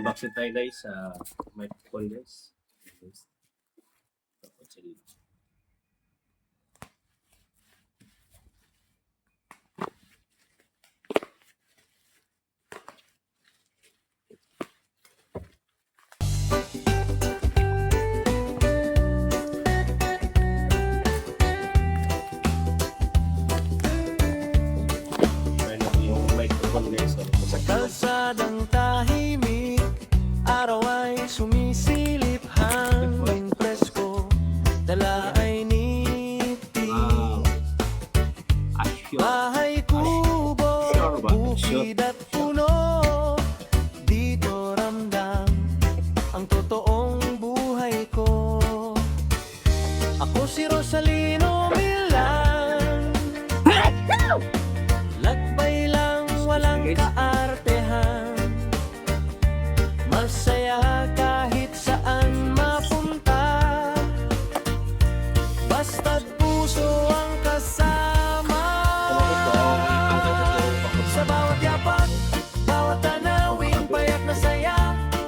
Unboxing tayo guys sa microphone guys. Yung microphone guys. Sa kalsadang tahimik, araw ay sumisilip, hangin presko, dala ay niti. Bahay kubo, bukid at puno, dito ramdam ang totoong buhay ko. Ako si Rosalino Milan, lakbay lang walang kaartehan, masaya kahit saan mapunta, basta't puso ang kasama. Sa bawat yapak, bawat tanawin, payak na saya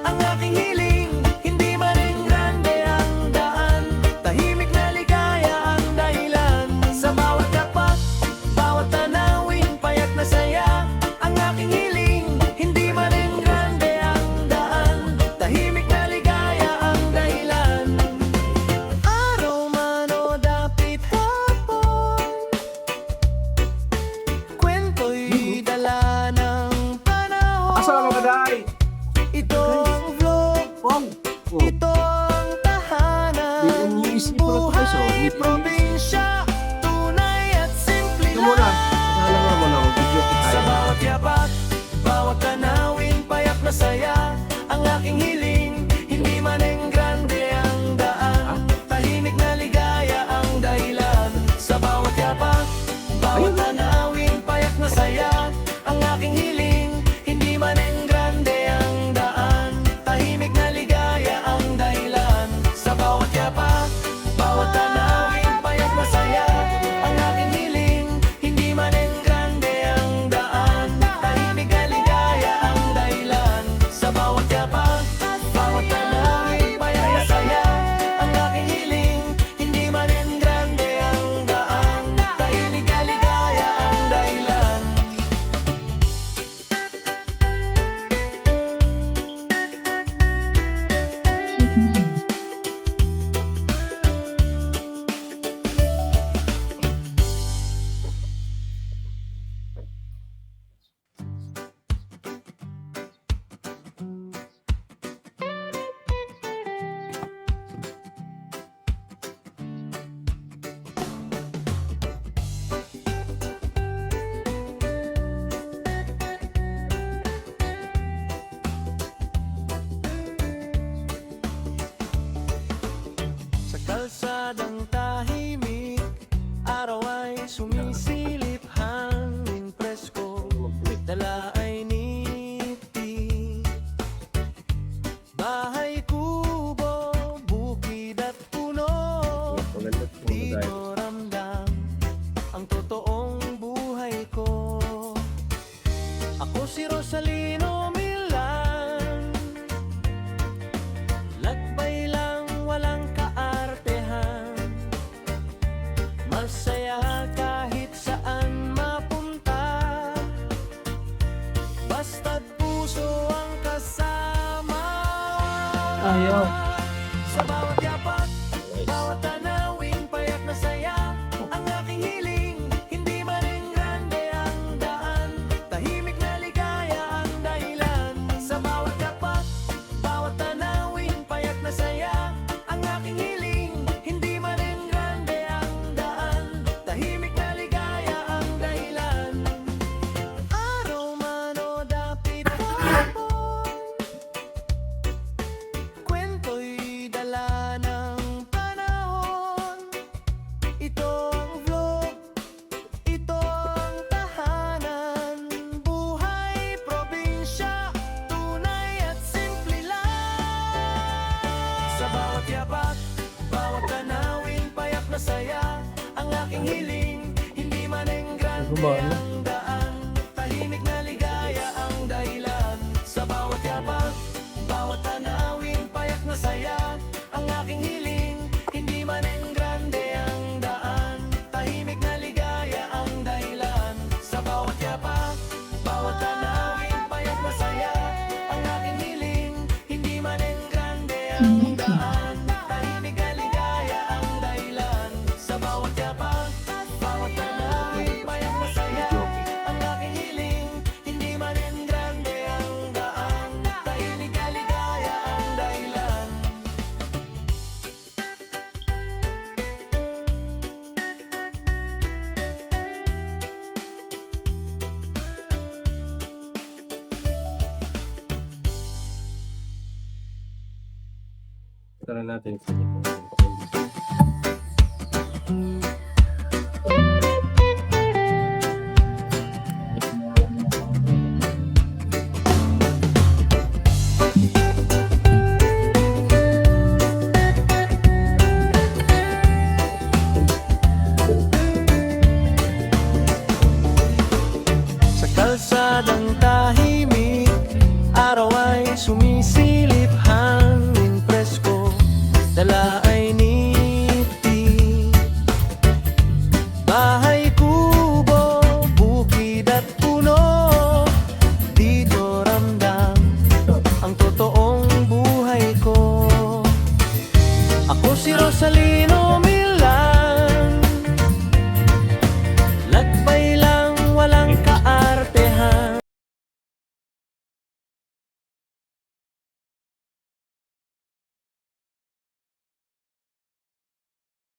ang aking hiling. Hindi man rin grande ang daan, tahimik na ligaya ang dahilan. Sa bawat yapak, bawat tanawin, payak na saya ang aking hiling. Hindi man rin grande ang daan, tahimik na ligaya ang dahilan. Araw man o dapit hapon, kwento'y dala ng panahon. Asa ka day? Ito ang vlog, ito ang tahanan, buhay probinsya, tunay at simple lang. Sa bawat yapak, bawat tanawin, payak na saya ang aking hiling. Hindi man ang grande ang daan, tahimik na ligaya ang dahilan. Sa bawat yapak, bawat tanawin, payak na saya ang aking hiling. Hindi man ang grande ang daan, tahimik na ligaya ang dahilan. Sa bawat yapak, bawat tanawin, payak na saya ang aking hiling. Hindi man ang grande ang daan, tahimik na ligaya ang dahilan. Sa bawat yapak, bawat tanawin, payak na saya ang aking hiling. Hindi man ang grande ang daan, tahimik na ligaya ang dahilan. Sa kalsadang tahimik, araw ay sumisilip, hangin presko, dala ay niti. Bahay kubo, bukid at puno, dito ramdam ang totoong buhay ko. Ako si Rosalino Milan, lakbay lang walang kaartehan, masaya kahit saan mapunta, basta't puso ang kasama. Ayaw. Sa bawat yapak, bawat tanawin, payak na saya ang aking hiling. Hindi man rin grande ang daan, tahimik na ligaya ang dahilan. Sa bawat yapak, bawat tanawin, payak na saya ang aking hiling. Hindi man rin grande ang daan, tahimik na ligaya ang dahilan. Araw man o dapit hapon, kwento'y dala ng panahon. Ito ang vlog, ito ang tahanan, buhay probinsya, tunay at simple lang. Sa bawat yapak, bawat tanawin, payak na saya ang aking hiling. Hindi man ang grande ang daan, tahimik na ligaya ang dahilan. Sa bawat yapak, ang daan. Tahimik kaligaya ang dahilan. Sa bawat yapak, bawat tanawin, mayang masaya. Ang aking hiling, hindi man en grande ang daan. Tahimik kaligaya ang dahilan. Tara natin sa